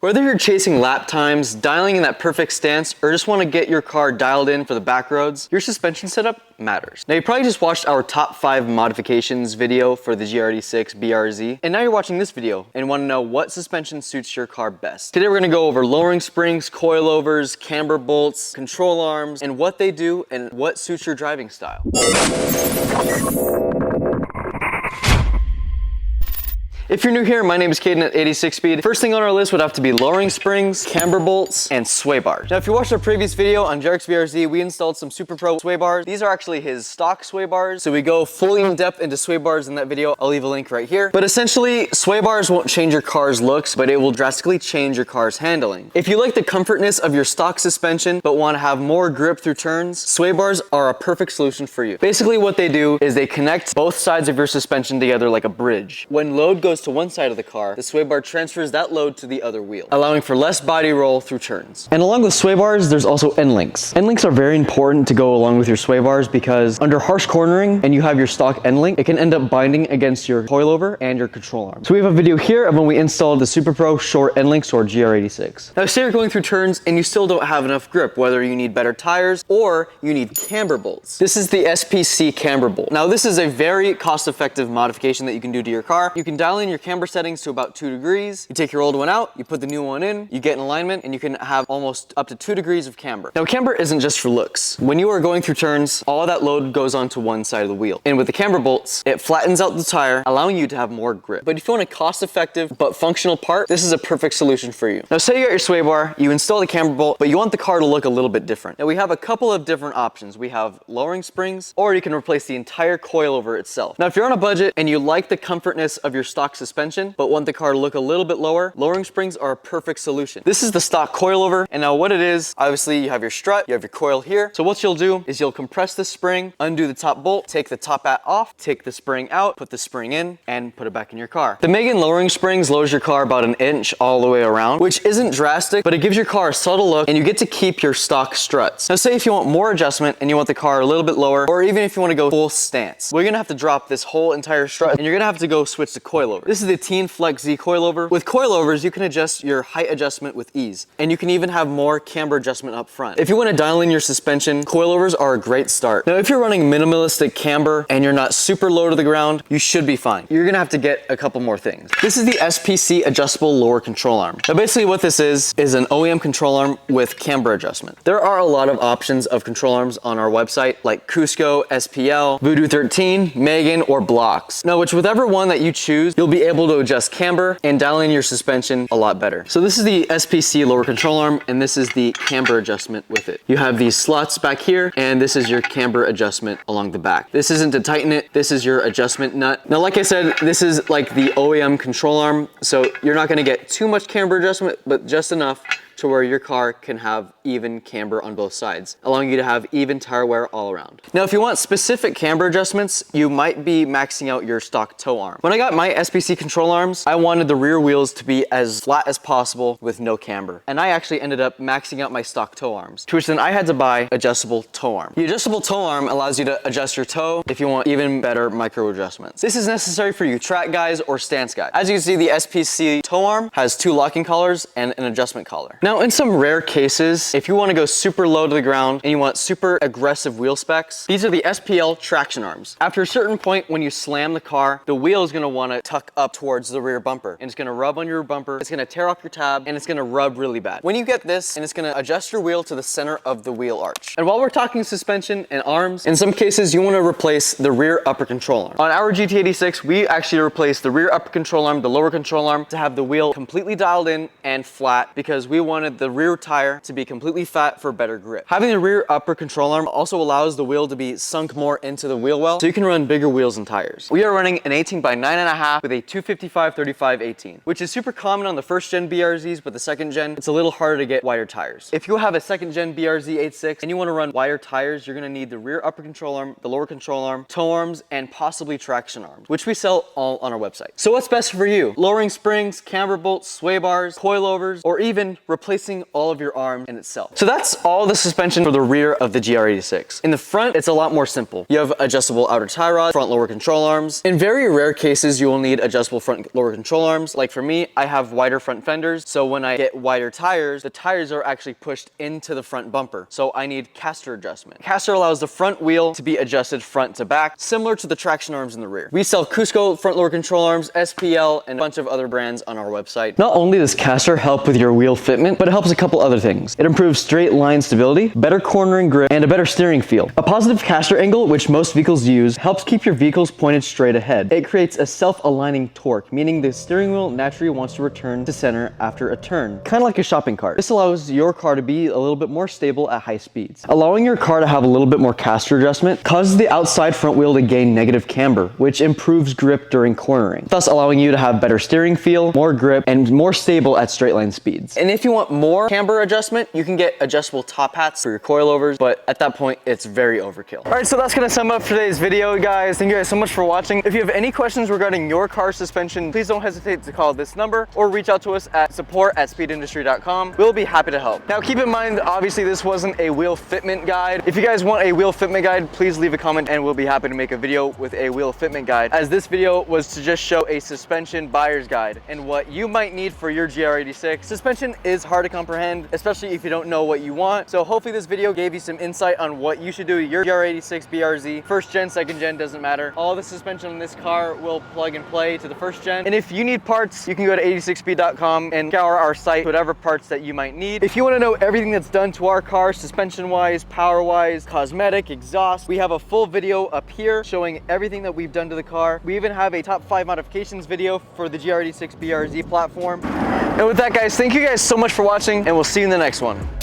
Whether you're chasing lap times, dialing in that perfect stance, or just want to get your car dialed in for the back roads, your suspension setup matters. Now you probably just watched our top 5 modifications video for the GR86 BRZ, and now you're watching this video and want to know what suspension suits your car best. Today we're going to go over lowering springs, coilovers, camber bolts, control arms, and what they do and what suits your driving style. If you're new here, my name is Caden at 86SPEED. First thing on our list would have to be lowering springs, camber bolts, and sway bars. Now, if you watched our previous video on GR86 BRZ, we installed some Super Pro sway bars. These are actually his stock sway bars, so we go fully in depth into sway bars in that video. I'll leave a link right here. But essentially, sway bars won't change your car's looks, but it will drastically change your car's handling. If you like the comfortness of your stock suspension, but want to have more grip through turns, sway bars are a perfect solution for you. Basically, what they do is they connect both sides of your suspension together like a bridge. When load goes to one side of the car, the sway bar transfers that load to the other wheel, allowing for less body roll through turns. And along with sway bars, there's also end links. End links are very important to go along with your sway bars because under harsh cornering and you have your stock end link, it can end up binding against your coilover and your control arm. So we have a video here of when we installed the Super Pro short end links to our GR86. Now say you're going through turns and you still don't have enough grip, whether you need better tires or you need camber bolts. This is the SPC camber bolt. Now this is a very cost-effective modification that you can do to your car. You can dial in your camber settings to about 2 degrees. You take your old one out, you put the new one in, you get in alignment, and you can have almost up to 2 degrees of camber. Now camber isn't just for looks. When you are going through turns, all of that load goes onto one side of the wheel. And with the camber bolts, it flattens out the tire, allowing you to have more grip. But if you want a cost-effective but functional part, this is a perfect solution for you. Now say you got your sway bar, you install the camber bolt, but you want the car to look a little bit different. Now we have a couple of different options. We have lowering springs, or you can replace the entire coilover itself. Now if you're on a budget and you like the comfortness of your stock suspension, but want the car to look a little bit lower, lowering springs are a perfect solution. This is the stock coilover, and now what it is, obviously you have your strut, you have your coil here. So what you'll do is you'll compress the spring, undo the top bolt, take the top hat off, take the spring out, put the spring in, and put it back in your car. The Megan lowering springs lowers your car about 1 inch all the way around, which isn't drastic, but it gives your car a subtle look, and you get to keep your stock struts. Now say if you want more adjustment and you want the car a little bit lower, or even if you want to go full stance, we're gonna have to drop this whole entire strut, and you're gonna have to go switch to coilover. This is the Teen Flex Z coilover. With coilovers, you can adjust your height adjustment with ease, and you can even have more camber adjustment up front. If you want to dial in your suspension, coilovers are a great start. Now, if you're running minimalistic camber and you're not super low to the ground, you should be fine. You're gonna have to get a couple more things. This is the SPC adjustable lower control arm. Now, basically what this is an OEM control arm with camber adjustment. There are a lot of options of control arms on our website, like Cusco, SPL, Voodoo 13, Megan, or Blocks. Now, whichever one that you choose, you'll be able to adjust camber and dial in your suspension a lot better. So this is the SPC lower control arm, and this is the camber adjustment with it. You have these slots back here, and this is your camber adjustment along the back. This isn't to tighten it, this is your adjustment nut. Now, like I said, this is like the OEM control arm, so you're not gonna get too much camber adjustment, but just enough to where your car can have even camber on both sides, allowing you to have even tire wear all around. Now, if you want specific camber adjustments, you might be maxing out your stock toe arm. When I got my SPC control arms, I wanted the rear wheels to be as flat as possible with no camber. And I actually ended up maxing out my stock toe arms, to which then I had to buy adjustable toe arm. The adjustable toe arm allows you to adjust your toe if you want even better micro adjustments. This is necessary for you track guys or stance guys. As you can see, the SPC toe arm has 2 locking collars and an adjustment collar. Now, in some rare cases, if you want to go super low to the ground and you want super aggressive wheel specs, these are the SPL traction arms. After a certain point, when you slam the car, the wheel is going to want to tuck up towards the rear bumper, and it's going to rub on your bumper, it's going to tear off your tab, and it's going to rub really bad. When you get this, and it's going to adjust your wheel to the center of the wheel arch. And while we're talking suspension and arms, in some cases, you want to replace the rear upper control arm. On our GT86, we actually replaced the rear upper control arm, the lower control arm, to have the wheel completely dialed in and flat, because we wanted the rear tire to be completely fat for better grip. Having the rear upper control arm also allows the wheel to be sunk more into the wheel well, so you can run bigger wheels and tires. We are running an 18 by 9.5 with a 255/35 18, which is super common on the first gen BRZs, but the second gen, it's a little harder to get wider tires. If you have a second gen BRZ 86 and you want to run wider tires, you're going to need the rear upper control arm, the lower control arm, toe arms, and possibly traction arms, which we sell all on our website. So what's best for you? Lowering springs, camber bolts, sway bars, coilovers, or even replacing placing all of your arms in itself. So that's all the suspension for the rear of the GR86. In the front, it's a lot more simple. You have adjustable outer tie rod, front lower control arms. In very rare cases, you will need adjustable front lower control arms. Like for me, I have wider front fenders, so when I get wider tires, the tires are actually pushed into the front bumper. So I need caster adjustment. Caster allows the front wheel to be adjusted front to back, similar to the traction arms in the rear. We sell Cusco front lower control arms, SPL, and a bunch of other brands on our website. Not only does caster help with your wheel fitment, but it helps a couple other things. It improves straight line stability, better cornering grip, and a better steering feel. A positive caster angle, which most vehicles use, helps keep your vehicles pointed straight ahead. It creates a self-aligning torque, meaning the steering wheel naturally wants to return to center after a turn, kind of like a shopping cart. This allows your car to be a little bit more stable at high speeds. Allowing your car to have a little bit more caster adjustment causes the outside front wheel to gain negative camber, which improves grip during cornering, thus allowing you to have better steering feel, more grip, and more stable at straight line speeds. And if you want more camber adjustment, you can get adjustable top hats for your coilovers, but at that point, it's very overkill. All right, so that's gonna sum up today's video, guys. Thank you guys so much for watching. If you have any questions regarding your car suspension, please don't hesitate to call this number or reach out to us at support@speedindustry.com. We'll be happy to help. Now, keep in mind, obviously, this wasn't a wheel fitment guide. If you guys want a wheel fitment guide, please leave a comment and we'll be happy to make a video with a wheel fitment guide, as this video was to just show a suspension buyer's guide and what you might need for your GR86. Suspension is hard to comprehend, especially if you don't know what you want. So hopefully this video gave you some insight on what you should do to your GR86 BRZ. First gen, second gen, doesn't matter. All the suspension on this car will plug and play to the first gen. And if you need parts, you can go to 86speed.com and scour our site, whatever parts that you might need. If you want to know everything that's done to our car, suspension wise, power wise, cosmetic, exhaust, we have a full video up here showing everything that we've done to the car. We even have a top 5 modifications video for the GR86 BRZ platform. And with that, guys, thank you guys so much for watching, and we'll see you in the next one.